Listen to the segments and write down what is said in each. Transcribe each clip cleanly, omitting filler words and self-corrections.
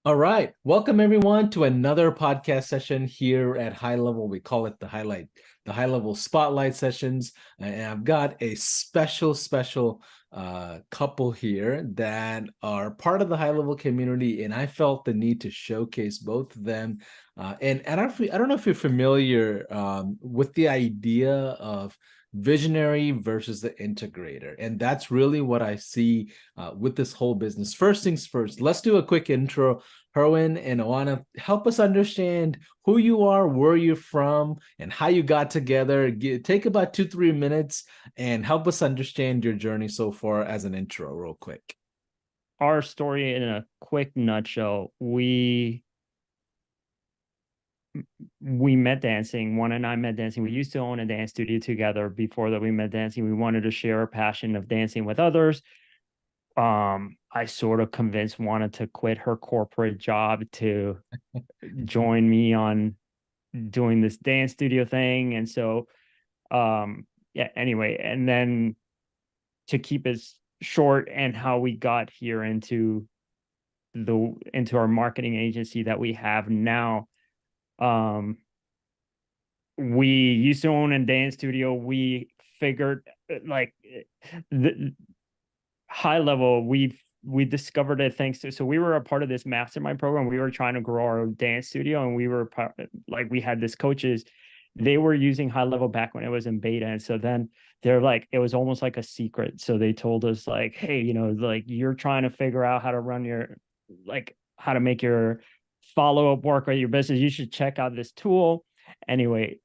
All right. Welcome everyone to another podcast session here at High Level. We call it the high level spotlight sessions. And I've got a special couple here that are part of the high level community. And I felt the need to showcase both of them. And I don't know if you're familiar with the idea of visionary versus the integrator. And that's really what I see with this whole business. First things first, let's do a quick intro. Hervin and Oana, help us understand who you are, where you're from, and how you got together. Take about 2-3 minutes and help us understand your journey so far as an intro, real quick. Our story in a quick nutshell, we met dancing. Juan and I met dancing. We used to own a dance studio together. Before that, we met dancing. We wanted to share our passion of dancing with others. I sort of convinced Juana to quit her corporate job to join me on doing this dance studio thing. And so yeah, anyway, and then to keep it short, and how we got here into our marketing agency that we have now. We used to own a dance studio. We figured like the HighLevel, we discovered it thanks to, so we were a part of this mastermind program. We were trying to grow our dance studio, and we were like, we had this coaches, they were using HighLevel back when it was in beta. And so then they're like, it was almost like a secret. So they told us like, hey, like, you're trying to figure out how to run your, like, how to make your follow-up work or your business, you should check out this tool. Anyway,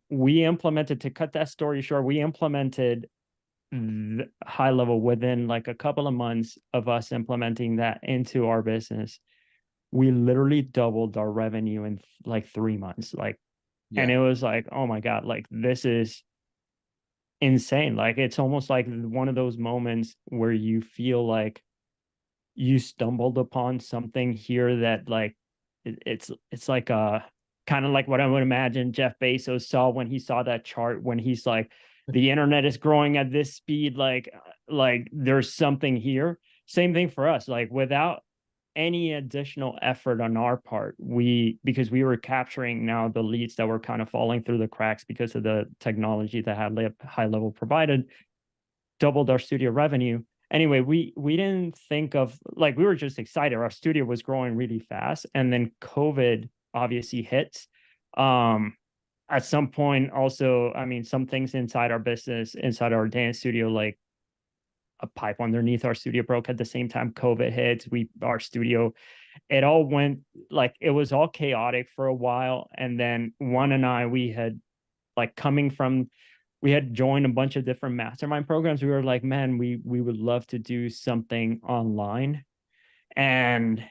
we implemented, to cut that story short, we implemented HighLevel within like a couple of months of us implementing that into our business. We literally doubled our revenue in like 3 months. Like, and it was like, oh my God, like this is insane. Like, it's almost like one of those moments where you feel like you stumbled upon something here that like it's like a kind of like what I would imagine Jeff Bezos saw when he saw that chart, when he's like, the internet is growing at this speed, like there's something here. Same thing for us, like without any additional effort on our part, because we were capturing now the leads that were kind of falling through the cracks because of the technology that HighLevel provided, doubled our studio revenue. Anyway, we didn't think of, like, we were just excited. Our studio was growing really fast, and then COVID obviously hits. At some point also, I mean, some things inside our business, inside our dance studio, like a pipe underneath our studio broke at the same time COVID hits. Our studio, it all went, like, it was all chaotic for a while. And then Juan and I, we had like we had joined a bunch of different mastermind programs. We were like, man, we would love to do something online. And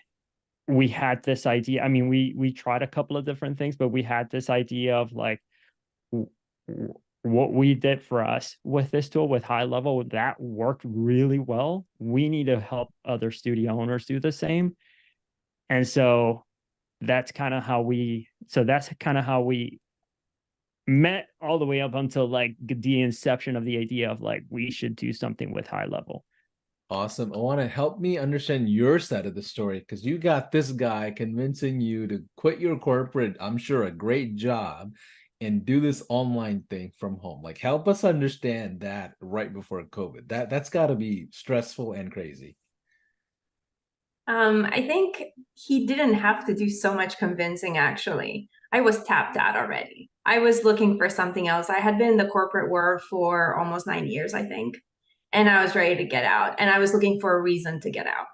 we had this idea. I mean, we tried a couple of different things, but we had this idea of like, what we did for us with this tool, with HighLevel, that worked really well. We need to help other studio owners do the same. And so that's kind of how we met, all the way up until like the inception of the idea of like, we should do something with HighLevel. Awesome. I want to help me understand your side of the story, because you got this guy convincing you to quit your corporate, I'm sure a great job, and do this online thing from home. Like, help us understand that right before COVID. That's got to be stressful and crazy. I think he didn't have to do so much convincing, actually. I was tapped out already. I was looking for something else. I had been in the corporate world for almost 9 years, I think, and I was ready to get out, and I was looking for a reason to get out.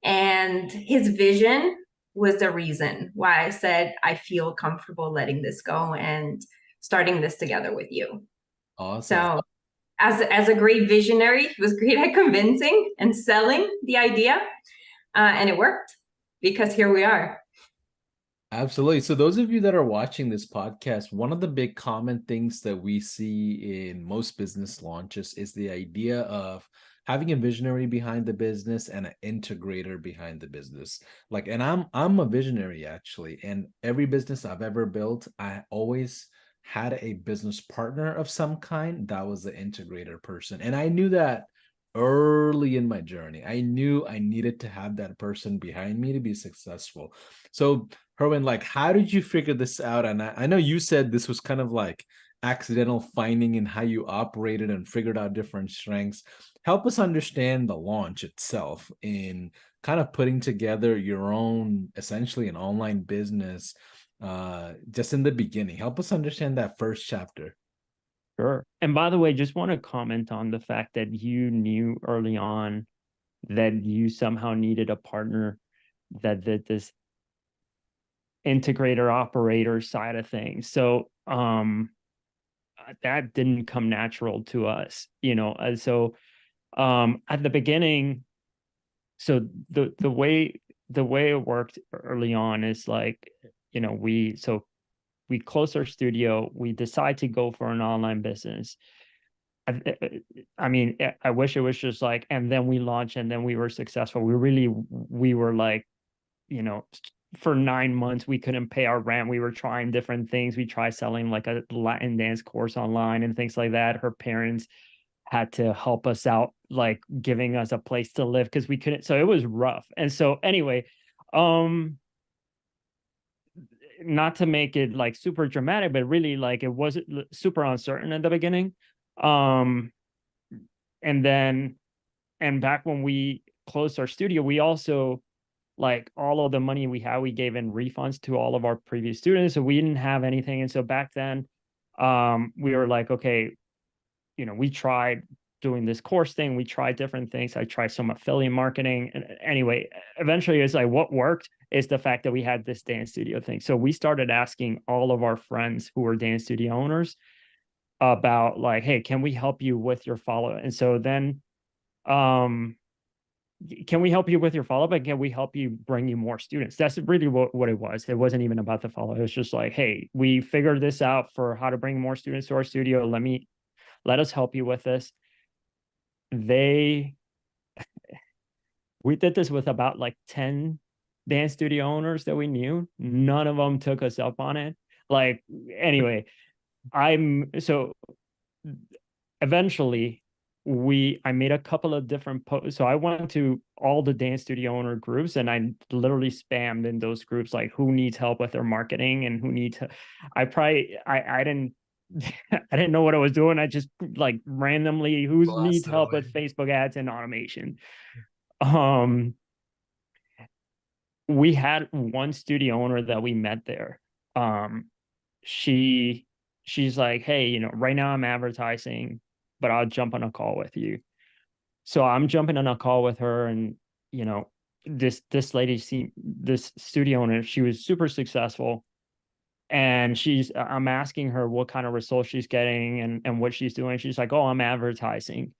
And his vision was the reason why I said, I feel comfortable letting this go and starting this together with you. Awesome. So as a great visionary, he was great at convincing and selling the idea. And it worked, because here we are. Absolutely. So those of you that are watching this podcast, one of the big common things that we see in most business launches is the idea of having a visionary behind the business and an integrator behind the business. Like, and I'm a visionary actually, and every business I've ever built, I always had a business partner of some kind that was the integrator person. And I knew that early in my journey. I knew I needed to have that person behind me to be successful. So, Hervin, like, how did you figure this out? And I know you said this was kind of like accidental finding in how you operated and figured out different strengths. Help us understand the launch itself in kind of putting together your own, essentially an online business, just in the beginning. Help us understand that first chapter. Sure. And by the way, just want to comment on the fact that you knew early on that you somehow needed a partner that did this integrator operator side of things. So that didn't come natural to us, you know. And so at the beginning, so the way it worked early on is like, you know, we close our studio, we decide to go for an online business. I mean, I wish it was just like, and then we launched and then we were successful. We were like, you know, for 9 months, we couldn't pay our rent. We were trying different things. We tried selling like a Latin dance course online and things like that. Her parents had to help us out, like giving us a place to live because we couldn't. So it was rough. And so anyway, not to make it like super dramatic, but really like it was super uncertain at the beginning. And then, and back when we closed our studio, we also, like, all of the money we had, we gave in refunds to all of our previous students. So we didn't have anything. And so back then, we were like, okay, you know, we tried doing this course thing. We tried different things. I tried some affiliate marketing. And anyway, eventually it's like what worked is the fact that we had this dance studio thing. So we started asking all of our friends who were dance studio owners about like, hey, can we help you with your follow? And so then, can we help you with your follow-up, and can we help you bring you more students? That's really what it was. It wasn't even about the follow. It was just like, hey, we figured this out for how to bring more students to our studio. Let us help you with this. We did this with about like 10 dance studio owners that we knew. None of them took us up on it. Like, anyway, so eventually I made a couple of different posts. So I went to all the dance studio owner groups and I literally spammed in those groups, like who needs help with their marketing and who needs to, I didn't, I didn't know what I was doing. I just like randomly who needs help with Facebook ads and automation. We had one studio owner that we met there. She's like, hey, you know, right now I'm advertising, but I'll jump on a call with you. So I'm jumping on a call with her, and you know, this lady, this studio owner, she was super successful, and I'm asking her what kind of results she's getting and what she's doing. She's like, oh, I'm advertising.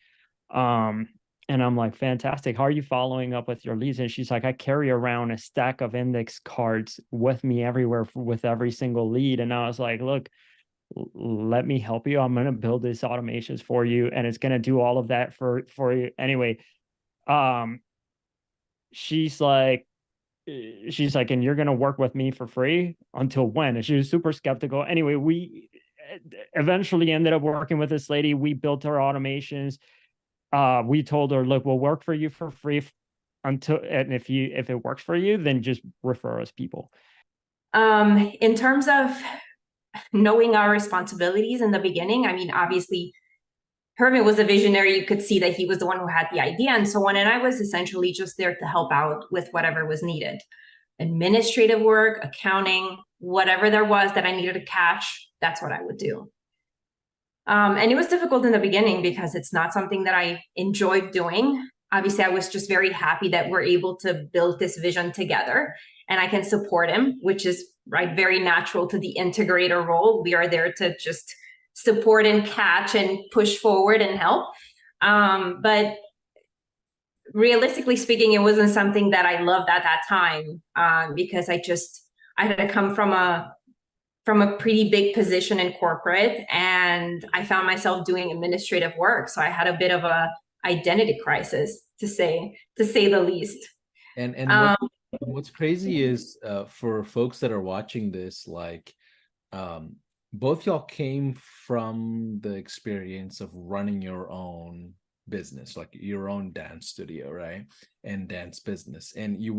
And I'm like, fantastic. How are you following up with your leads? And she's like, I carry around a stack of index cards with me everywhere with every single lead. And I was like, look, let me help you. I'm going to build these automations for you, and it's going to do all of that for you. Anyway, she's like, and you're going to work with me for free until when? And she was super skeptical. Anyway, we eventually ended up working with this lady. We built her automations. We told her, look, we'll work for you for free until, and if it works for you, then just refer us people. In terms of knowing our responsibilities in the beginning, I mean, obviously Hervin was a visionary. You could see that he was the one who had the idea and so on. And I was essentially just there to help out with whatever was needed. Administrative work, accounting, whatever there was that I needed to catch, that's what I would do. And it was difficult in the beginning because it's not something that I enjoyed doing. Obviously, I was just very happy that we're able to build this vision together and I can support him, which is right, very natural to the integrator role. We are there to just support and catch and push forward and help. But realistically speaking, it wasn't something that I loved at that time because I had to come from a pretty big position in corporate, and I found myself doing administrative work. So I had a bit of a identity crisis, to say the least. And what's crazy is for folks that are watching this, like both y'all came from the experience of running your own business, like your own dance studio, right? And dance business. And you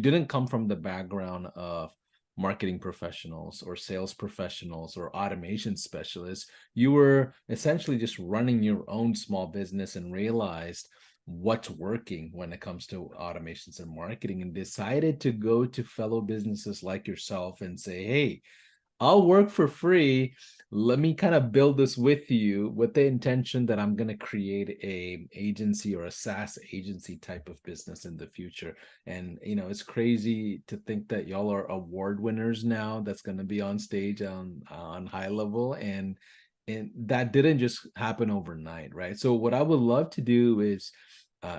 didn't come from the background of marketing professionals or sales professionals or automation specialists. You were essentially just running your own small business and realized what's working when it comes to automations and marketing, and decided to go to fellow businesses like yourself and say, hey, I'll work for free. Let me kind of build this with you with the intention that I'm going to create a agency or a SaaS agency type of business in the future. And, it's crazy to think that y'all are award winners now that's going to be on stage on HighLevel. And that didn't just happen overnight, right? So what I would love to do is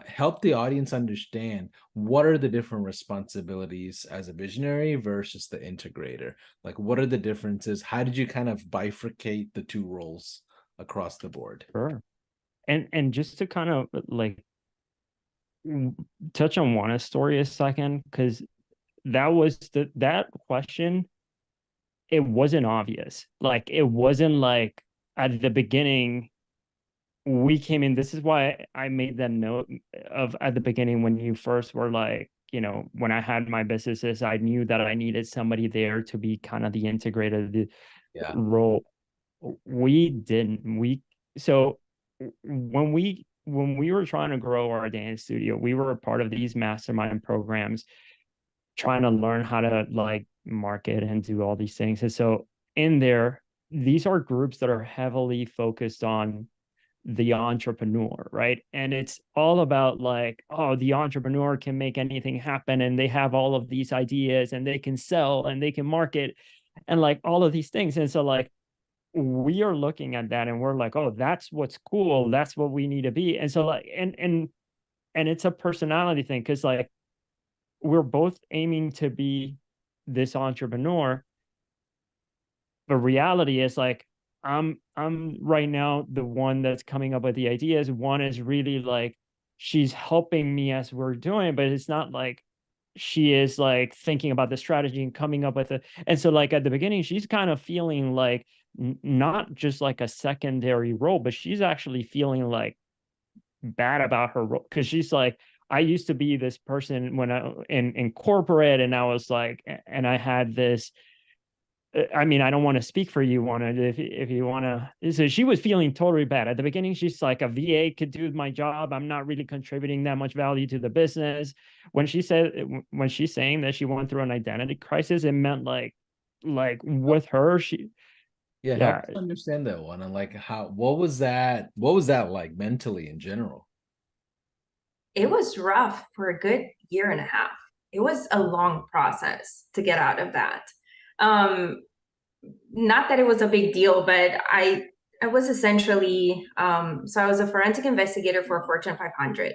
help the audience understand what are the different responsibilities as a visionary versus the integrator. Like, what are the differences? How did you kind of bifurcate the two roles across the board? Sure. And just to kind of like touch on Juana's story a second, because that question, it wasn't obvious. Like, it wasn't like at the beginning we came in. This is why I made that note of at the beginning when you first were like, when I had my businesses, I knew that I needed somebody there to be kind of the integrated role. We didn't. So when we were trying to grow our dance studio, we were a part of these mastermind programs, trying to learn how to like market and do all these things. And so in there, these are groups that are heavily focused on the entrepreneur, right? And it's all about like, oh, the entrepreneur can make anything happen, and they have all of these ideas, and they can sell, and they can market, and like all of these things. And so like we are looking at that and we're like, oh, that's what's cool, that's what we need to be. And so like and it's a personality thing, because like we're both aiming to be this entrepreneur, but reality is like I'm right now the one that's coming up with the ideas. One is really like she's helping me as we're doing, but it's not like she is like thinking about the strategy and coming up with it. And so like at the beginning, she's kind of feeling like not just like a secondary role, but she's actually feeling like bad about her role, because she's like, I used to be this person when I in corporate, and I was like, and I had this. I mean, I don't want to speak for you, Juana, if you want to. So she was feeling totally bad at the beginning. She's like, a VA could do my job. I'm not really contributing that much value to the business. When she's saying that she went through an identity crisis, it meant like with her, Help us understand that one. And like, what was that like mentally in general? It was rough for a good year and a half. It was a long process to get out of that. Not that it was a big deal, but I was essentially so I was a forensic investigator for a Fortune 500,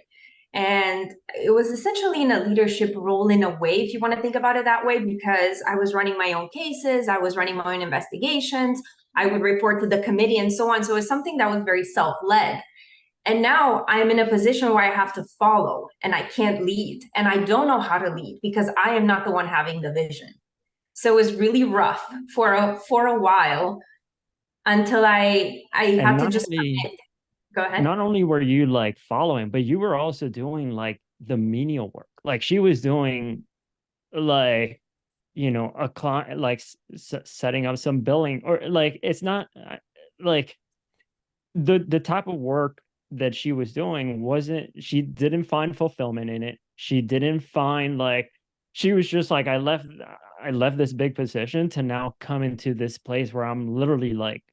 and it was essentially in a leadership role in a way, if you want to think about it that way, because I was running my own cases, I was running my own investigations, I would report to the committee and so on. So it's something that was very self-led. And now I'm in a position where I have to follow and I can't lead, and I don't know how to lead because I am not the one having the vision. So it was really rough for a while until I had to just go ahead. Not only were you like following, but you were also doing like the menial work. Like she was doing like, a client, like setting up some billing, or like, it's not like the type of work that she was doing she didn't find fulfillment in it. She didn't find like, she was just like, I left this big position to now come into this place where I'm literally like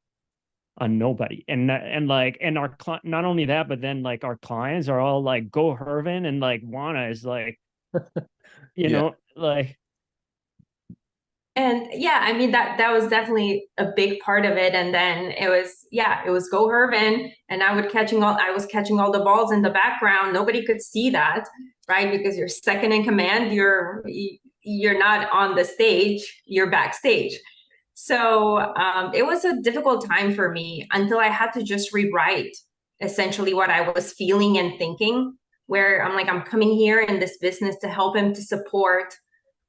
a nobody. And our not only that, but then like our clients are all like, go Hervin, and like Juana is like, like. And yeah, I mean, that was definitely a big part of it. And then it was go Hervin, and I was catching all the balls in the background. Nobody could see that, right? Because you're second in command, you're not on the stage, you're backstage. So it was a difficult time for me until I had to just rewrite essentially what I was feeling and thinking, where I'm like, I'm coming here in this business to help him, to support,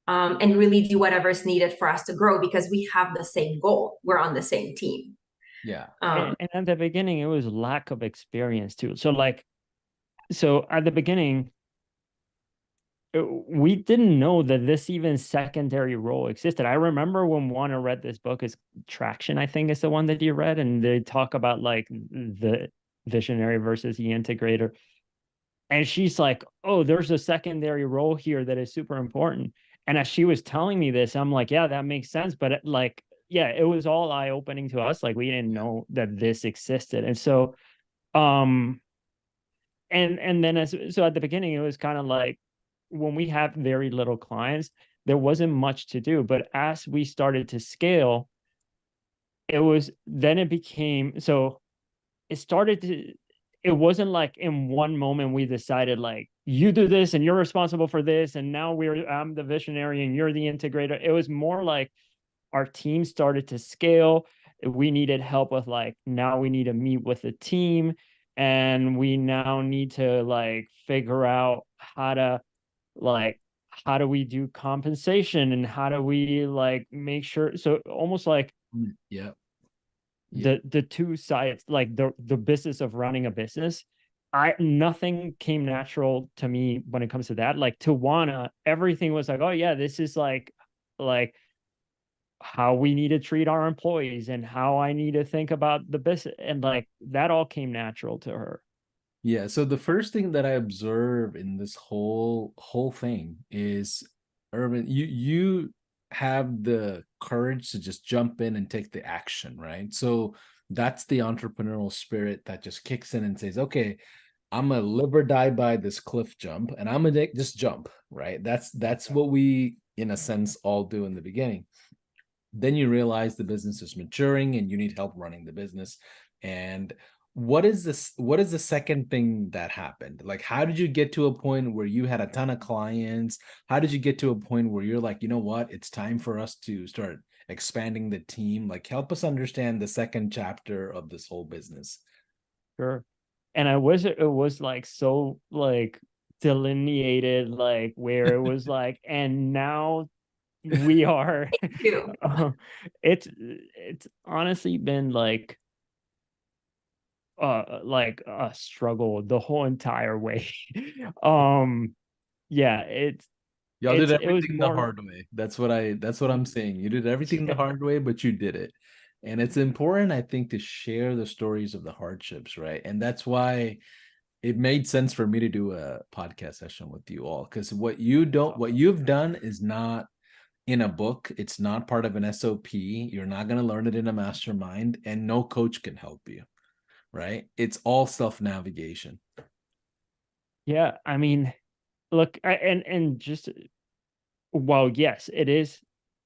and really do whatever is needed for us to grow, because we have the same goal. We're on the same team. And at the beginning, it was lack of experience too. So like, so at the beginning, we didn't know that this even secondary role existed. I remember when Juana read this book, is Traction, I think is the one that you read, and they talk about like the visionary versus the integrator. And she's like, oh, there's a secondary role here that is super important. And as she was telling me this, I'm like, yeah, that makes sense. But like, yeah, it was all eye-opening to us. Like we didn't know that this existed. And so um and then so at the beginning it was kind of like when we have very little clients, there wasn't much to do. But as we started to scale, it became so it started to it wasn't like in one moment we decided like you do this and you're responsible for this and now I'm the visionary and you're the integrator. It was more like our team started to scale. We needed help with like, now we need to meet with the team, and we now need to like figure out like how do we do compensation, and how do we like make sure, so almost like Yeah. Yeah. the two sides, like the business of running a business. Nothing came natural to me when it comes to that. Like to Juana, everything was like, oh yeah, this is like how we need to treat our employees and how I need to think about the business. And like that all came natural to her. Yeah. So the first thing that I observe in this whole thing is, Irvin, you have the courage to just jump in and take the action, right? So that's the entrepreneurial spirit that just kicks in and says, okay, I'm gonna live or die by this cliff jump, and I'm gonna just jump, right? That's what we, in a sense, all do in the beginning. Then you realize the business is maturing and you need help running the business. And what is the second thing that happened? Like, how did you get to a point where you had a ton of clients? How did you get to a point where you're like, you know what, it's time for us to start expanding the team? Like, help us understand the second chapter of this whole business. Sure. And I wish it was like so like delineated, like where it was like, and now we are Too. it's honestly been like a struggle the whole entire way. Yeah, Y'all did it was everything the more. hard way. That's what I'm saying. You did everything the hard way, but you did it. And it's important, I think, to share the stories of the hardships, right? And that's why it made sense for me to do a podcast session with you all. Because what you've done is not in a book, it's not part of an SOP. You're not going to learn it in a mastermind, and no coach can help you, right? It's all self-navigation. Yeah, I mean, look, and just, well, yes, it is.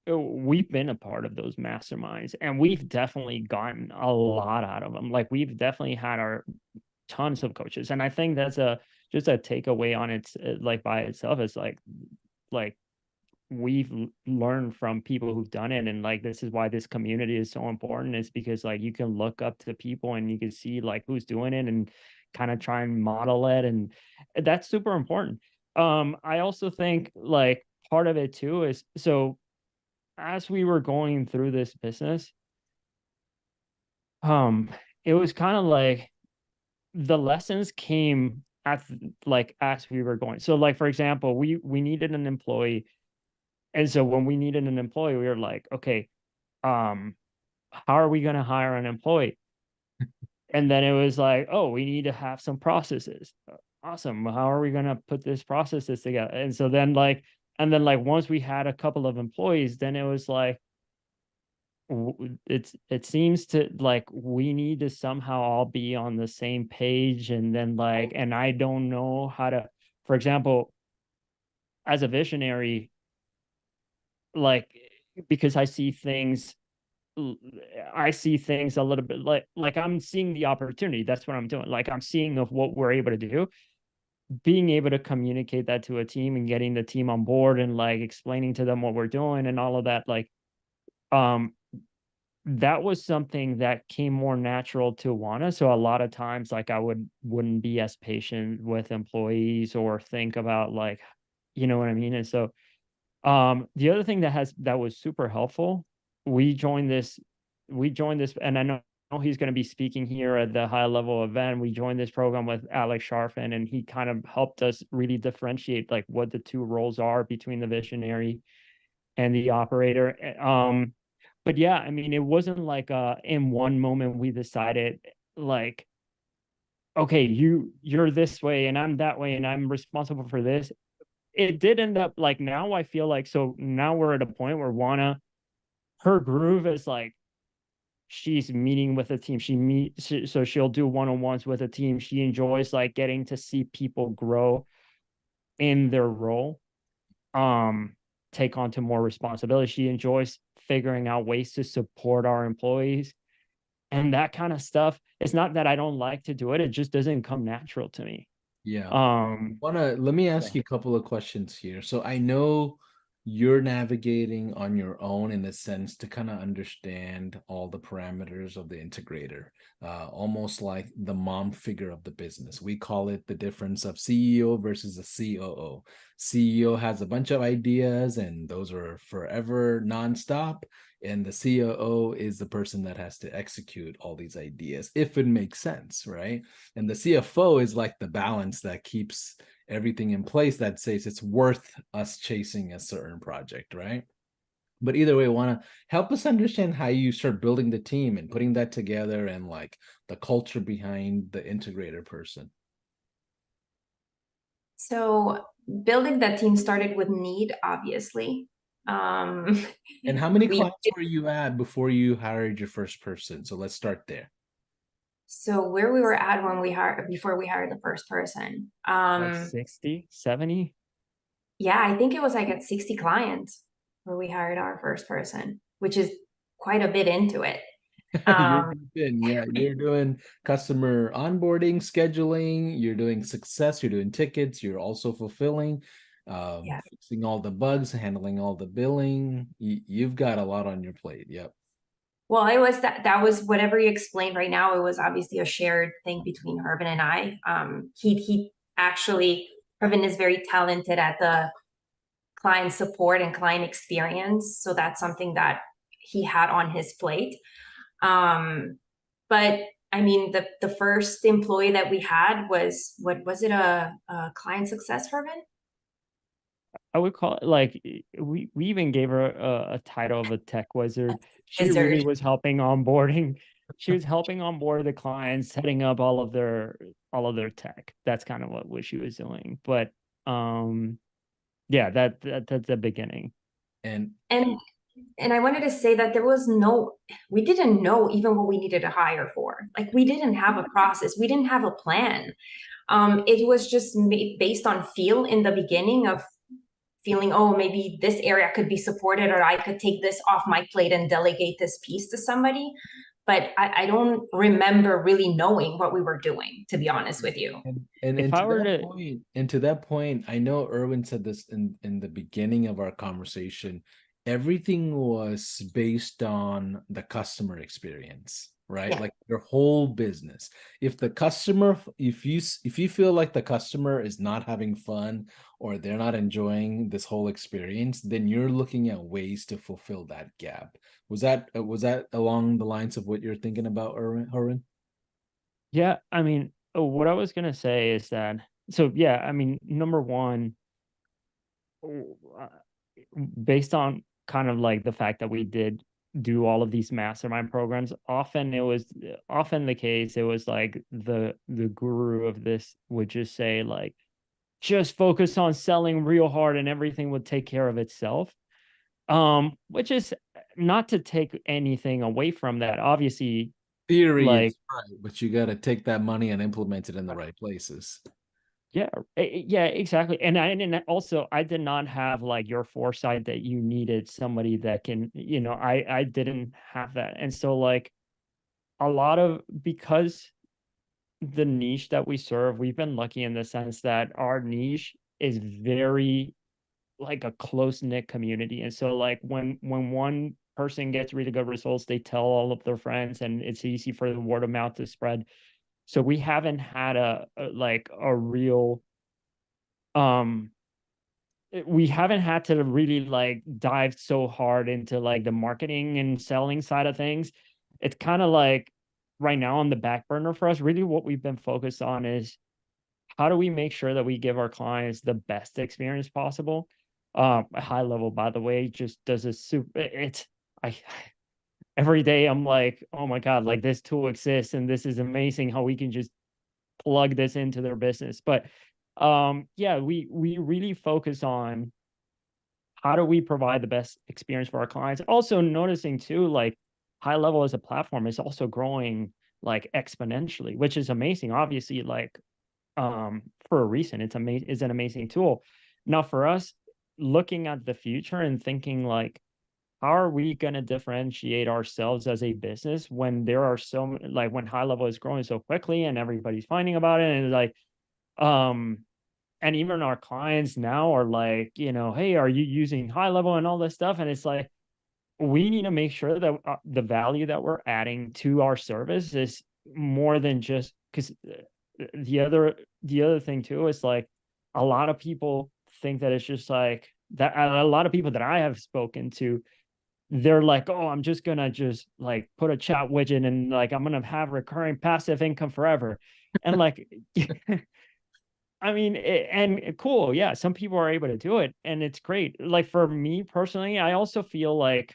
We've been a part of those masterminds, and we've definitely gotten a lot out of them. Like we've definitely had our tons of coaches, and I think that's a just a takeaway on its like by itself is like we've learned from people who've done it. And like this is why this community is so important, is because like you can look up to people and you can see like who's doing it and kind of try and model it, and that's super important. I also think like part of it too is, so as we were going through this business, um it was kind of like the lessons came at like as we were going. So like for example, we needed an employee. And so when we needed an employee, we were like, okay, um, how are we going to hire an employee? And then it was like, oh, we need to have some processes. Awesome. How are we going to put this processes together? And so then and then like once we had a couple of employees, then it was like, it seems to like we need to somehow all be on the same page. And then like, and I don't know how to, for example, as a visionary, like, because I see things a little bit like I'm seeing the opportunity. That's what I'm doing. Like I'm seeing of what we're able to do, being able to communicate that to a team and getting the team on board and like explaining to them what we're doing and all of that. Like, um, that was something that came more natural to Wana. So a lot of times, like I wouldn't be as patient with employees or think about like, you know what I mean? And so the other thing that was super helpful, we joined this, and I know he's going to be speaking here at the high level event. We joined this program with Alex Sharfin, and he kind of helped us really differentiate like what the two roles are between the visionary and the operator. But yeah, I mean, it wasn't like in one moment we decided like, okay, you're this way and I'm that way and I'm responsible for this. It did end up like, now I feel like, so now we're at a point where Oana, her groove is like, she's meeting with a team. So she'll do one-on-ones with a team. She enjoys like getting to see people grow in their role, take on to more responsibility. She enjoys figuring out ways to support our employees and that kind of stuff. It's not that I don't like to do it, it just doesn't come natural to me. Yeah. Um, Let me ask you a couple of questions here. So I know you're navigating on your own in a sense to kind of understand all the parameters of the integrator, almost like the mom figure of the business. We call it the difference of CEO versus a COO. CEO has a bunch of ideas and those are forever nonstop. And the COO is the person that has to execute all these ideas if it makes sense, right? And the CFO is like the balance that keeps everything in place, that says it's worth us chasing a certain project, right? But either way, I want to help us understand how you start building the team and putting that together and like the culture behind the integrator person. So building that team started with need, obviously. And how many we clients were you at before you hired your first person? So let's start there. So where we were at when we hired, before we hired the first person, like 60, 70. yeah, I think it was like at 60 clients where we hired our first person, which is quite a bit into it. You're Um, deep in, yeah. You're doing customer onboarding, scheduling, you're doing success, you're doing tickets, you're also fulfilling, yes. fixing all the bugs, handling all the billing. You've got a lot on your plate. Yep. Well, it was that was whatever you explained right now. It was obviously a shared thing between Hervin and I. He actually, Hervin is very talented at the client support and client experience, so that's something that he had on his plate. But I mean, the first employee that we had was, what was it, a client success, Hervin? I would call it like, we even gave her a title of a tech wizard. She really Wizard. was helping onboarding. She was helping onboard the clients, setting up all of their tech. That's kind of what she was doing. But yeah, that's the beginning. And And and I wanted to say that there was no, we didn't know even what we needed to hire for. Like, we didn't have a process, we didn't have a plan. It was just based on feel in the beginning of feeling, oh, maybe this area could be supported, or I could take this off my plate and delegate this piece to somebody. But I don't remember really knowing what we were doing, to be honest with you. If and I to were that to, point, I know Erwin said this in the beginning of our conversation. Everything was based on the customer experience, right? Yeah. Like your whole business. If the customer, if you feel like the customer is not having fun or they're not enjoying this whole experience, then you're looking at ways to fulfill that gap. Was that along the lines of what you're thinking about, Erwin? yeah, I mean, what I was gonna say is that, so yeah, I mean, number one, uh, based on kind of like the fact that we did do all of these mastermind programs, often the case, it was like the guru of this would just say like, just focus on selling real hard and everything would take care of itself. Which is not to take anything away from that. Obviously, Theory like, is right, but you got to take that money and implement it in the right places. yeah, yeah, exactly. And also I did not have like your foresight that you needed somebody that can, I didn't have that. And so like a lot of, because the niche that we serve, we've been lucky in the sense that our niche is very like a close-knit community. And so like when one person gets really good results, they tell all of their friends and it's easy for the word of mouth to spread. So we haven't had like a real, um we haven't had to really like dive so hard into like the marketing and selling side of things. It's kind of like right now on the back burner for us. Really what we've been focused on is how do we make sure that we give our clients the best experience possible. HighLevel, by the way, just does a super, I every day I'm like, oh my God, like this tool exists and this is amazing how we can just plug this into their business. But yeah, we really focus on how do we provide the best experience for our clients. Also noticing too, like HighLevel as a platform is also growing like exponentially, which is amazing. Obviously, like for a reason, it's an amazing tool. Now for us, looking at the future and thinking like, how are we going to differentiate ourselves as a business when there are like when HighLevel is growing so quickly and everybody's finding about it, and like um and even our clients now are like, hey, are you using HighLevel and all this stuff? And it's like, we need to make sure that the value that we're adding to our service is more than just, because the other thing too is like a lot of people think that it's just like that. A lot of people that I have spoken to, they're like, oh, I'm just gonna just like put a chat widget and like I'm gonna have recurring passive income forever. And like I mean, and cool, yeah, some people are able to do it and it's great. Like for me personally, I also feel like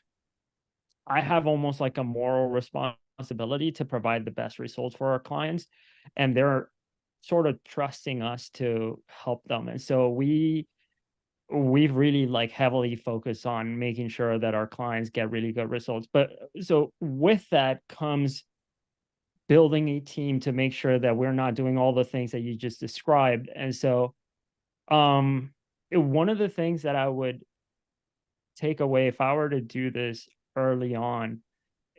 I have almost like a moral responsibility to provide the best results for our clients, and they're sort of trusting us to help them. And so we've really like heavily focused on making sure that our clients get really good results. But so with that comes building a team to make sure that we're not doing all the things that you just described. And so one of the things that I would take away if I were to do this early on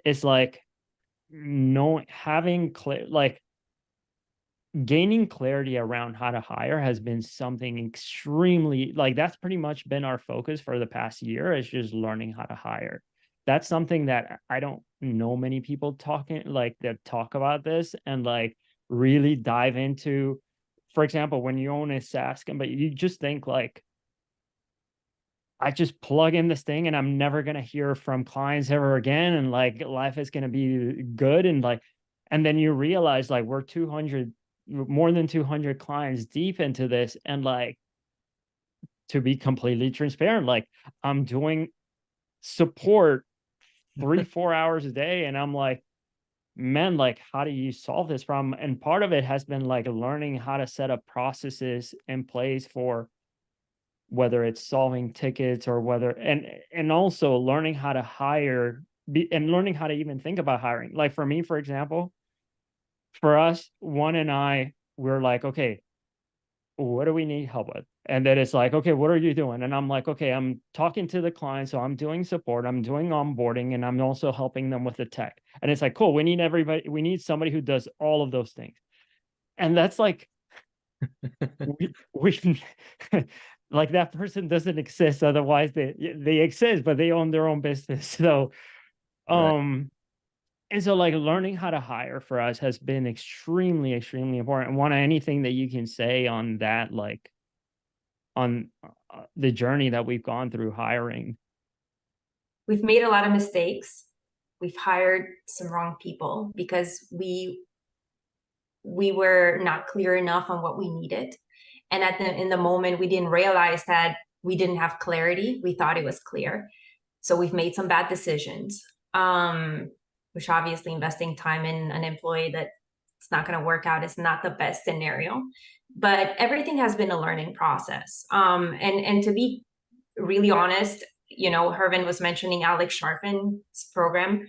is like having clear, like gaining clarity around how to hire has been something extremely, like that's pretty much been our focus for the past year, is just learning how to hire. That's something that I don't know many people talking like that talk about this and like really dive into. For example, when you own a SaaS company, you just think like, I just plug in this thing and I'm never going to hear from clients ever again. And like life is going to be good. And like, and then you realize like we're more than 200 clients deep into this. And like, to be completely transparent, like I'm doing support 3-4 hours a day. And I'm like, man, like, how do you solve this problem? And part of it has been like learning how to set up processes in place for whether it's solving tickets or whether, and also learning how to hire and learning how to even think about hiring. Like for me, for example, for us, Juan and I, we're like, okay, what do we need help with? And then it's like, okay, what are you doing? And I'm like, okay, I'm talking to the client, so I'm doing support, I'm doing onboarding, and I'm also helping them with the tech. And it's like, cool, we need somebody who does all of those things. And that's like, we like that person doesn't exist, otherwise they exist, but they own their own business. So Right. and so like learning how to hire for us has been extremely important. And anything that you can say on that, like on the journey that we've gone through hiring? We've made a lot of mistakes. We've hired some wrong people because we were not clear enough on what we needed. And in the moment, we didn't realize that we didn't have clarity. We thought it was clear. So we've made some bad decisions, which obviously investing time in an employee that it's not going to work out is not the best scenario. But everything has been a learning process. And to be really honest, Hervin was mentioning Alex Sharfin's program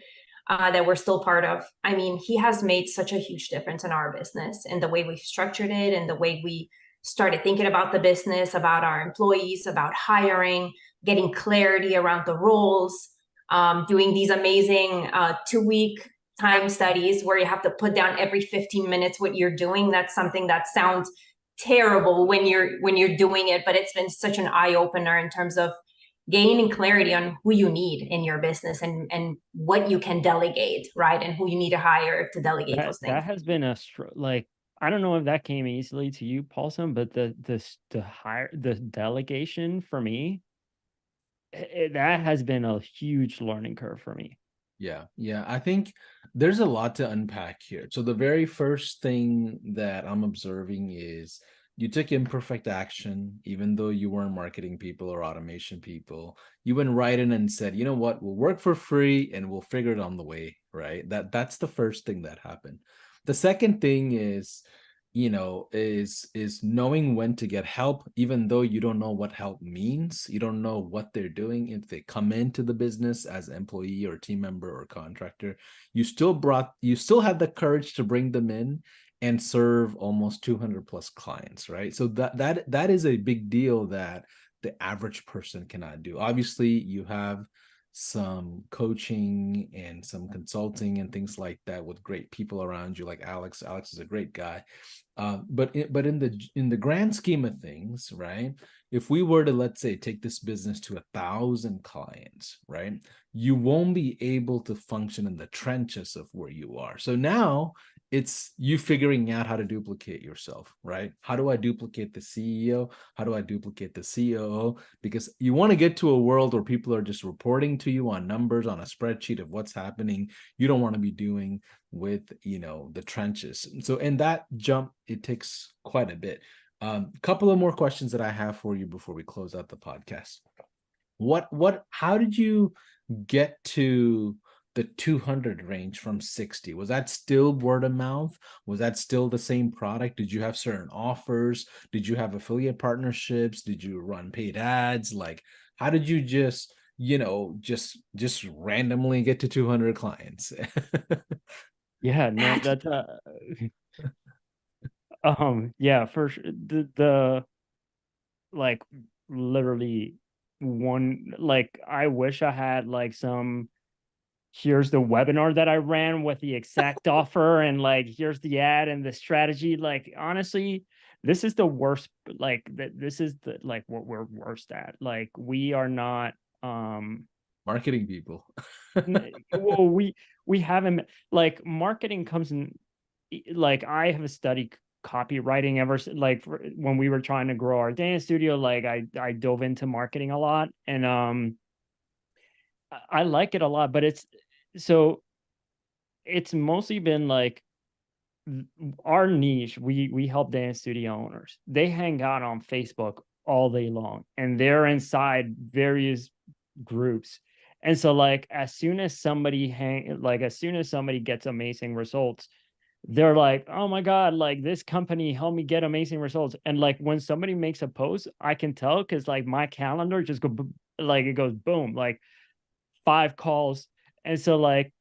that we're still part of. I mean, he has made such a huge difference in our business and the way we've structured it and the way we started thinking about the business, about our employees, about hiring, getting clarity around the roles, doing these amazing 2-week time studies where you have to put down every 15 minutes what you're doing. That's something that sounds terrible when you're doing it, but it's been such an eye opener in terms of gaining clarity on who you need in your business and what you can delegate, right? And who you need to hire to delegate those things. That has been like, I don't know if that came easily to you, Paulson, but the delegation for me, that has been a huge learning curve for me. Yeah. I think there's a lot to unpack here. So the very first thing that I'm observing is you took imperfect action, even though you weren't marketing people or automation people. You went right in and said, you know what, we'll work for free and we'll figure it on the way, right? That's the first thing that happened. The second thing is, is knowing when to get help, even though you don't know what help means. You don't know what they're doing. If they come into the business as employee or team member or contractor, you still had the courage to bring them in and serve almost 200 plus clients, right? So that is a big deal that the average person cannot do. Obviously, you have some coaching and some consulting and things like that with great people around you, like Alex. Alex is a great guy. But in the grand scheme of things, right? If we were to, let's say, take this business to 1,000 clients, right? You won't be able to function in the trenches of where you are. So now it's you figuring out how to duplicate yourself, right? How do I duplicate the CEO? How do I duplicate the COO? Because you want to get to a world where people are just reporting to you on numbers on a spreadsheet of what's happening. You don't want to be doing with the trenches. So in that jump, it takes quite a bit. Couple of more questions that I have for you before we close out the podcast. How did you get to the 200 range from 60? Was that still word of mouth? Was that still the same product? Did you have certain offers? Did you have affiliate partnerships? Did you run paid ads? Like, how did you just randomly get to 200 clients? Yeah, no, that's yeah, for sure. The like literally one, like I wish I had like some, here's the webinar that I ran with the exact offer, and like here's the ad and the strategy. Like honestly, this is the worst, like this is the like what we're worst at. Like we are not Marketing people. well, we haven't, like marketing comes in, like I have studied copywriting ever like when we were trying to grow our dance studio. Like I dove into marketing a lot, and I like it a lot, but it's mostly been like our niche. We help dance studio owners. They hang out on Facebook all day long, and they're inside various groups. And so like as soon as somebody gets amazing results, they're like, oh my God, like this company helped me get amazing results. And like when somebody makes a post, I can tell because like my calendar just like it goes boom, like 5 calls. And so like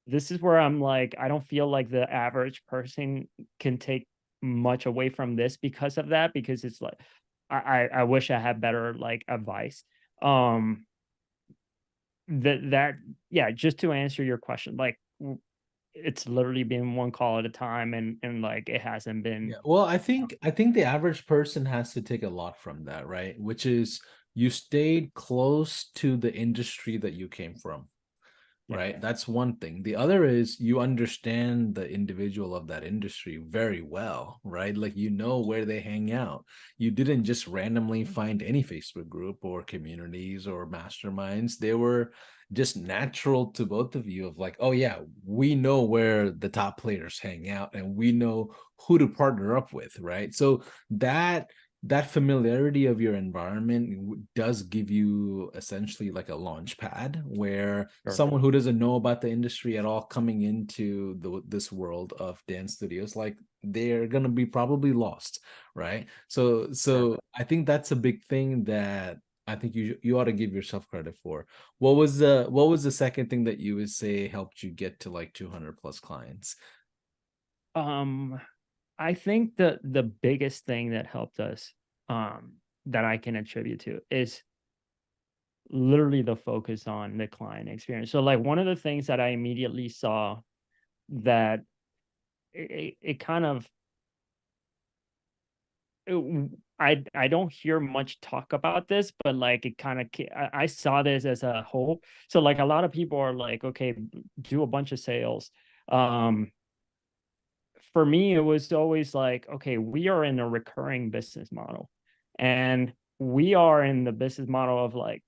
this is where I'm like, I don't feel like the average person can take much away from this because of that, because it's like I wish I had better like advice. Um that yeah, just to answer your question, like it's literally been one call at a time, and like it hasn't been. Yeah. Well, I think the average person has to take a lot from that, right? Which is you stayed close to the industry that you came from, Yeah. right? That's one thing. The other is you understand the individual of that industry very well, right? Like you know where they hang out. You didn't just randomly find any Facebook group or communities or masterminds. They were just natural to both of you of like, oh yeah, we know where the top players hang out and we know who to partner up with, right? So that familiarity of your environment does give you essentially like a launch pad where Sure. someone who doesn't know about the industry at all coming into this world of dance studios, like they're going to be probably lost, right? So Sure. I think that's a big thing that I think you ought to give yourself credit for. What was the second thing that you would say helped you get to like 200 plus clients? um I think the biggest thing that helped us, that I can attribute to, is literally the focus on the client experience. So like one of the things that I immediately saw that it kind of I don't hear much talk about this, but like it kind of I saw this as a whole. So like a lot of people are like, okay, do a bunch of sales. Um, for me, it was always like, okay, we are in a recurring business model, and we are in the business model of like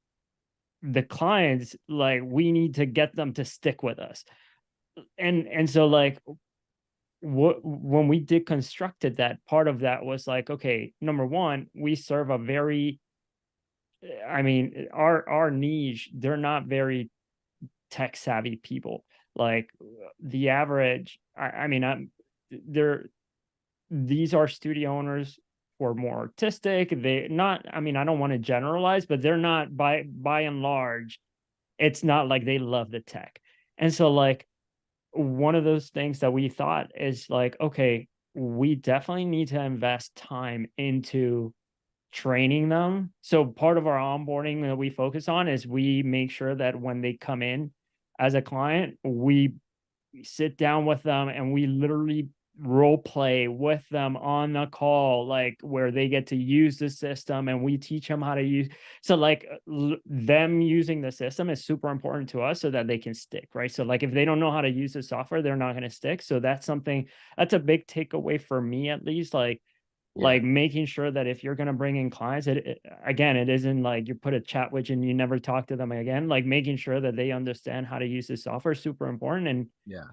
the clients, like we need to get them to stick with us. And so like when we deconstructed that, part of that was like, okay, number one, we serve a very, I mean, our niche, they're not very tech savvy people. Like the average, I mean, they're these are studio owners who are more artistic. They not, I mean, I don't want to generalize, but they're not, by and large, it's not like they love the tech. And so like one of those things that we thought is like, okay, we definitely need to invest time into training them. So part of our onboarding that we focus on is we make sure that when they come in as a client, we sit down with them and we literally role play with them on the call, like where they get to use the system and we teach them how to use. So like them using the system is super important to us so that they can stick, right? So like if they don't know how to use the software, they're not going to stick. So that's something, that's a big takeaway for me, at least. Like making sure that if you're going to bring in clients, again, it isn't like you put a chat widget and you never talk to them again. Like making sure that they understand how to use the software is super important. And Yeah.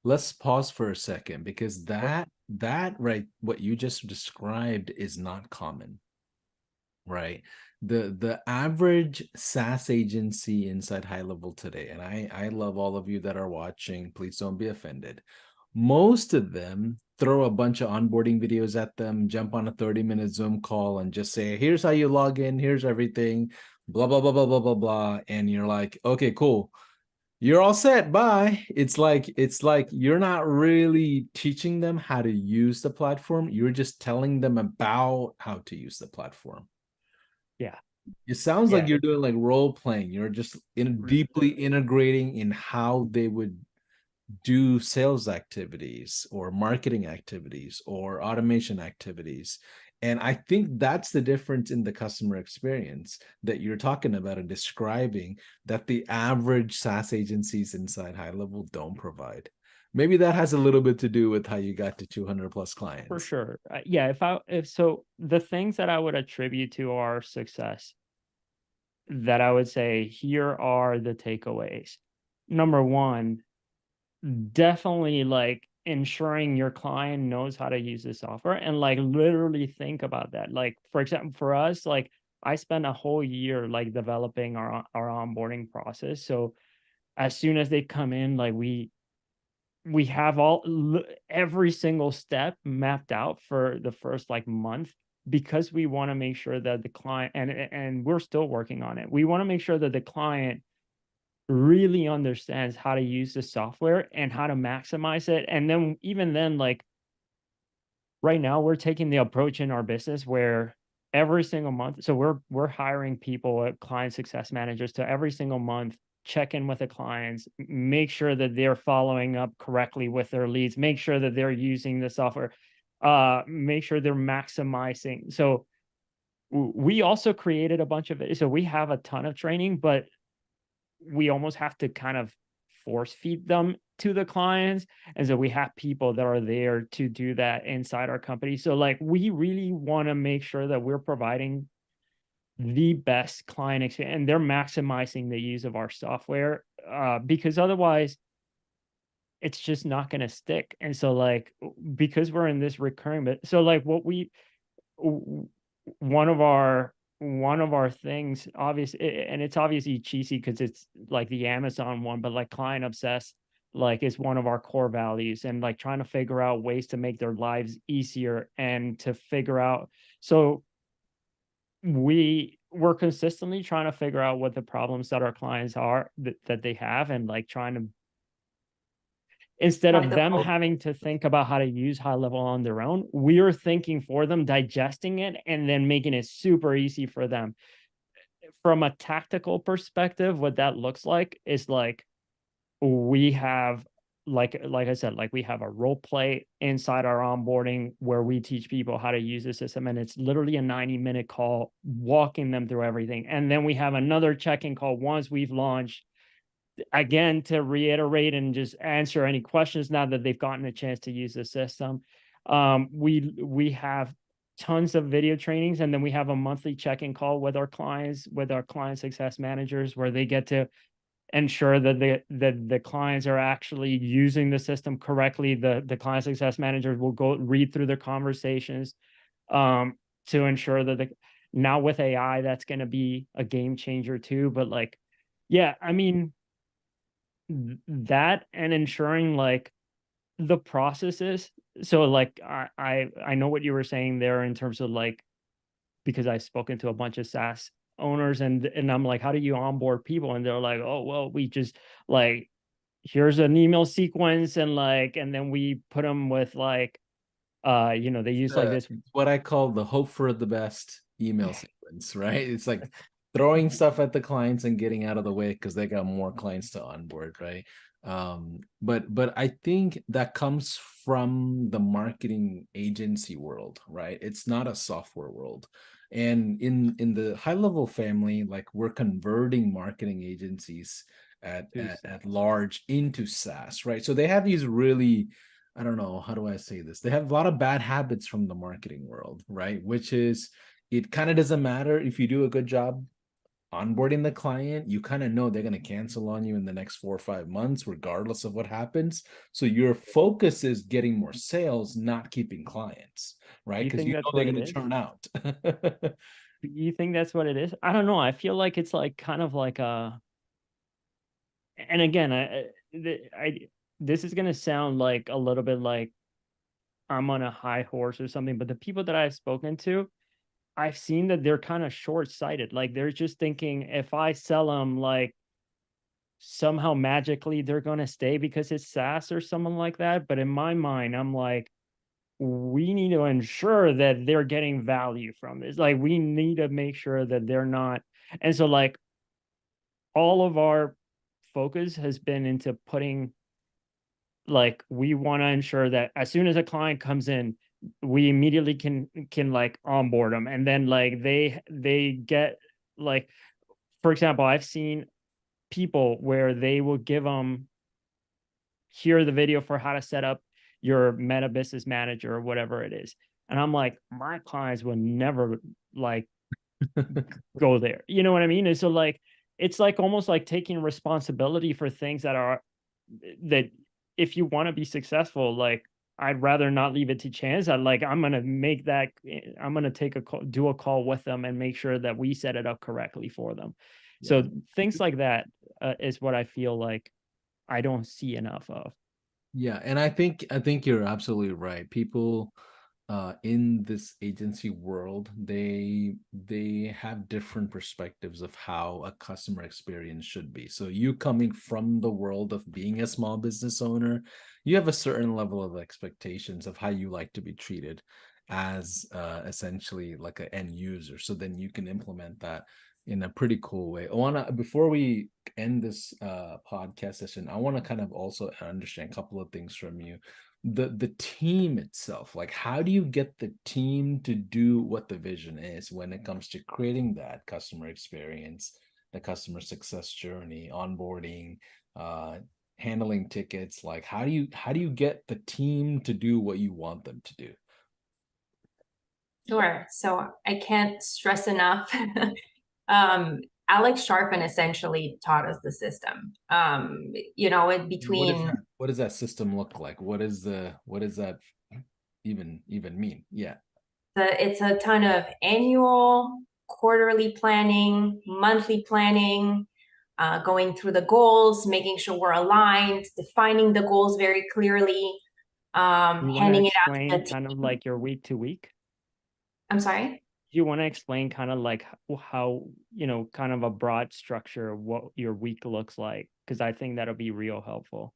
Let's pause for a second, because that right, what you just described is not common, right? The average SaaS agency inside HighLevel today, and I love all of you that are watching, please don't be offended. Most of them throw a bunch of onboarding videos at them, jump on a 30-minute Zoom call and just say, here's how you log in, here's everything, blah, blah, blah, blah, blah, blah, blah. And you're like, okay, cool. You're all set. Bye. It's like you're not really teaching them how to use the platform. You're just telling them about how to use the platform. yeah, It sounds like yeah, you're doing like role playing. You're just deeply integrating in how they would do sales activities or marketing activities or automation activities. And I think that's the difference in the customer experience that you're talking about and describing, that the average SaaS agencies inside HighLevel don't provide. Maybe that has a little bit to do with how you got to 200 plus for clients. sure. Yeah, if so, the things that I would attribute to our success, that I would say here are the takeaways. Number one, definitely like ensuring your client knows how to use the software, and like literally think about that. Like for example, for us, like I spent a whole year like developing our onboarding process. So as soon as they come in, like we have every single step mapped out for the first like month, because we want to make sure that the client, and we're still working on it. We want to make sure that the client really understands how to use the software and how to maximize it. And then even then, like right now, we're taking the approach in our business where every single month, so we're hiring people, client success managers, to every single month check in with the clients, make sure that they're following up correctly with their leads, make sure that they're using the software, make sure they're maximizing. So we also created a bunch of it. So we have a ton of training, but we almost have to kind of force feed them to the clients. And so we have people that are there to do that inside our company. So like we really want to make sure that we're providing the best client experience and they're maximizing the use of our software, because otherwise it's just not going to stick. And so like because we're in this recurring, but so like what we one of our things, obviously, and it's obviously cheesy because it's like the Amazon one, but like client obsessed, like is one of our core values, and like trying to figure out ways to make their lives easier and to figure out. So we're consistently trying to figure out what the problems that our clients are that they have, and like trying to, instead Like of the them whole having to think about how to use HighLevel on their own, we're thinking for them, digesting it, and then making it super easy for them. From a tactical perspective, what that looks like is like we have, like I said, like we have a role play inside our onboarding where we teach people how to use the system, and it's literally a 90-minute call walking them through everything. And then we have another check-in call once we've launched, again, to reiterate and just answer any questions now that they've gotten a chance to use the system. We have tons of video trainings, and then we have a monthly check-in call with our clients, with our client success managers, where they get to ensure that the clients are actually using the system correctly. The client success managers will go read through their conversations to ensure that now with AI, that's going to be a game changer too. But like, yeah, I mean, that and ensuring like the processes. So like, I know what you were saying there in terms of like, because I've spoken to a bunch of SaaS owners, and I'm like, how do you onboard people? And they're like, oh, well, we just like, here's an email sequence, and like, and then we put them with like, they use like this. What I call the hope for the best email sequence, right? It's like throwing stuff at the clients and getting out of the way because they got more clients to onboard, right? But I think that comes from the marketing agency world, right? It's not a software world. And in the HighLevel family, like we're converting marketing agencies at large into SaaS, right? So they have these really, I don't know, how do I say this? They have a lot of bad habits from the marketing world, right? Which is, it kind of doesn't matter if you do a good job onboarding the client, you kind of know they're going to cancel on you in the next 4 or 5 months, regardless of what happens. So your focus is getting more sales, not keeping clients, right? You Because think you know that's they're what it going to is? churn out. You think that's what it is? I don't know. I feel like it's like kind of like and again, this is gonna sound like a little bit like I'm on a high horse or something, but the people that I've spoken to, I've seen that they're kind of short-sighted. Like they're just thinking if I sell them, like somehow magically they're gonna stay because it's SaaS or someone like that. But in my mind, I'm like, we need to ensure that they're getting value from this. Like we need to make sure that they're not. And so like all of our focus has been into putting, like, we want to ensure that as soon as a client comes in, we immediately can like onboard them, and then like they get like, for example, I've seen people where they will give them, here the video for how to set up your Meta Business Manager or whatever it is, and I'm like, my clients will never like go there, you know what I mean? And so like, it's like almost like taking responsibility for things that are, that if you want to be successful, like I'd rather not leave it to chance. I'm gonna make that, I'm gonna take a call, do a call with them, and make sure that we set it up correctly for them. Yeah. So things like that is what I feel like I don't see enough of. Yeah, and I think you're absolutely right. People in this agency world, they have different perspectives of how a customer experience should be. So you coming from the world of being a small business owner, you have a certain level of expectations of how you like to be treated as essentially like an end user. So then you can implement that in a pretty cool way. Oana, before we end this podcast session, I want to kind of also understand a couple of things from you. The team itself, like how do you get the team to do what the vision is when it comes to creating that customer experience, the customer success journey, onboarding, handling tickets? Like how do you get the team to do what you want them to do? Sure. So I can't stress enough. Alex Sharfin essentially taught us the system. In between What does that system look like? What does that even mean? Yeah. it's a ton of annual, quarterly planning, monthly planning, going through the goals, making sure we're aligned, defining the goals very clearly, You want to handing it out to explain the kind of team. like your week to week? I'm sorry. You want to explain kind of like how, kind of a broad structure of what your week looks like? Because I think that'll be real helpful.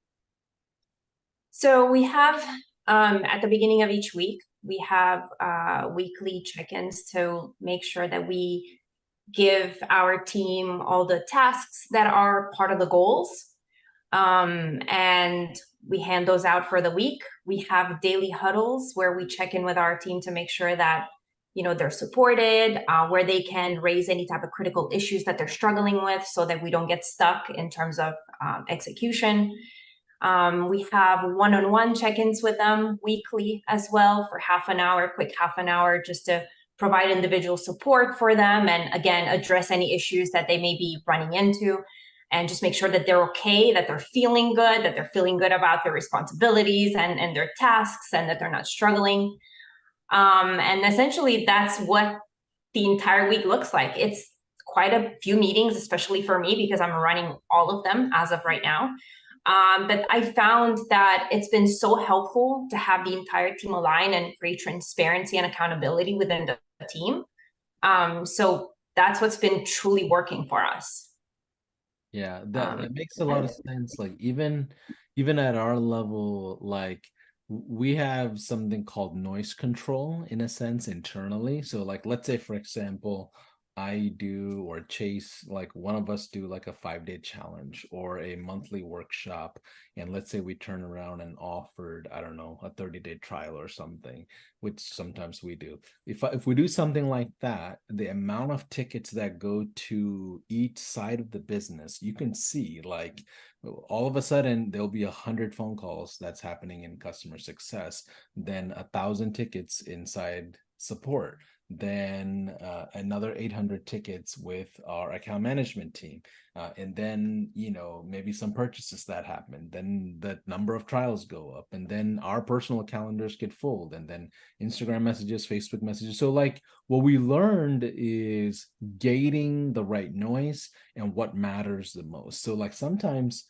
So we have at the beginning of each week, we have weekly check-ins to make sure that we give our team all the tasks that are part of the goals. And we hand those out for the week. We have daily huddles where we check in with our team to make sure that they're supported, where they can raise any type of critical issues that they're struggling with, so that we don't get stuck in terms of execution. We have one-on-one check-ins with them weekly as well for quick half an hour, just to provide individual support for them and, again, address any issues that they may be running into, and just make sure that they're okay, that they're feeling good about their responsibilities and their tasks, and that they're not struggling. And essentially, that's what the entire week looks like. It's quite a few meetings, especially for me, because I'm running all of them as of right now. But I found that it's been so helpful to have the entire team align and create transparency and accountability within the team. So that's what's been truly working for us. Yeah, that makes a lot of sense. Like even at our level, like we have something called noise control in a sense internally. So like let's say for example, I do or Chase, like one of us do like a 5-day challenge or a monthly workshop. And let's say we turn around and offered, I don't know, a 30-day trial or something, which sometimes we do. If we do something like that, the amount of tickets that go to each side of the business, you can see like all of a sudden there'll be 100 phone calls that's happening in customer success, then 1,000 tickets inside support, then another 800 tickets with our account management team, and then maybe some purchases that happen, then the number of trials go up, and then our personal calendars get full, and then Instagram messages, Facebook messages. So like what we learned is gating the right noise and what matters the most. So like sometimes,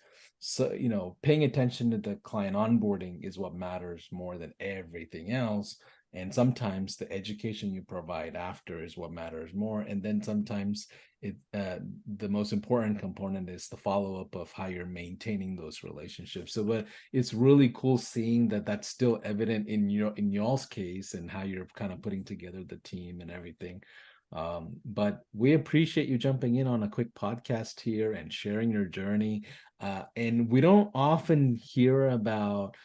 paying attention to the client onboarding is what matters more than everything else. And sometimes the education you provide after is what matters more. And then sometimes the most important component is the follow-up of how you're maintaining those relationships. So, but it's really cool seeing that that's still evident in y'all's case and how you're kind of putting together the team and everything. But we appreciate you jumping in on a quick podcast here and sharing your journey. And we don't often hear about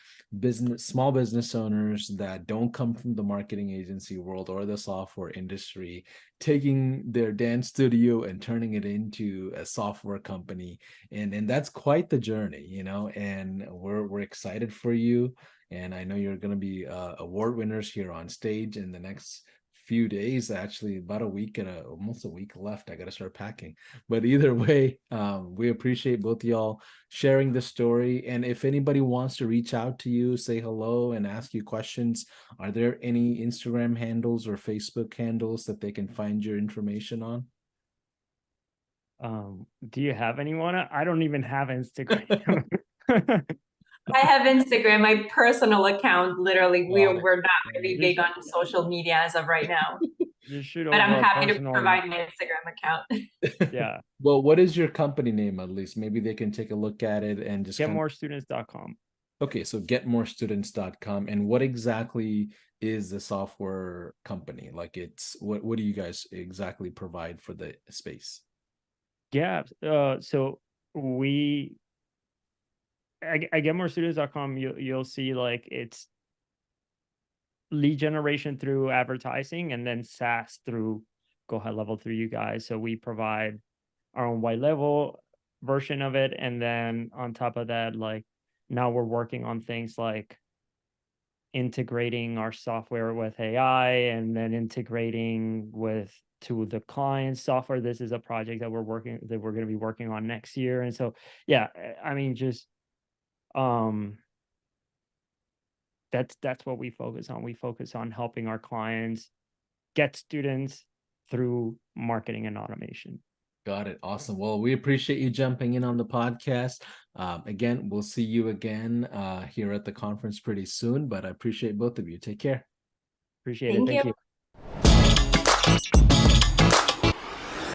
small business owners that don't come from the marketing agency world or the software industry taking their dance studio and turning it into a software company. And that's quite the journey, and we're excited for you. And I know you're going to be award winners here on stage in the next few days, actually about a week and almost a week left. I got to start packing, but either way, we appreciate both y'all sharing the story. And if anybody wants to reach out to you, say hello and ask you questions, are there any Instagram handles or Facebook handles that they can find your information on? Do you have anyone? I don't even have Instagram. I have Instagram, my personal account. Literally, we're not really big on social media as of right now. Just shoot but over I'm happy to personal... provide my Instagram account. Yeah. Well, what is your company name at least? Maybe they can take a look at it and just getmorestudents.com. Okay, so getmorestudents.com. And what exactly is the software company? Like it's what do you guys exactly provide for the space? Yeah. So we at getmorestudents.com, you'll see like it's lead generation through advertising and then SaaS through Go HighLevel through you guys. So we provide our own white level version of it. And then on top of that, like now we're working on things like integrating our software with AI and then integrating to the client software. This is a project that we're going to be working on next year. And so, yeah, I mean, just, that's what we focus on. We focus on helping our clients get students through marketing and automation. Got it. Awesome. Well, we appreciate you jumping in on the podcast. Again, we'll see you again here at the conference pretty soon, but I appreciate both of you. Take care. Appreciate it. Thank you.